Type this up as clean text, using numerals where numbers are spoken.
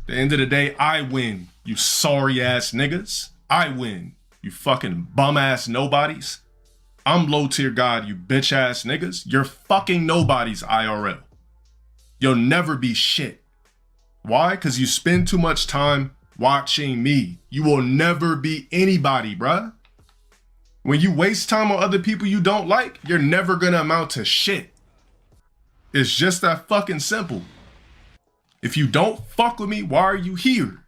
The end of the day, I win, you sorry ass niggas. I win, you fucking bum ass nobodies. I'm low tier God, you bitch ass niggas. You're fucking nobodies IRL. You'll never be shit. Why? Because you spend too much time watching me. You will never be anybody, bruh. When you waste time on other people you don't like, you're never gonna amount to shit. It's just that fucking simple. If you don't fuck with me, why are you here?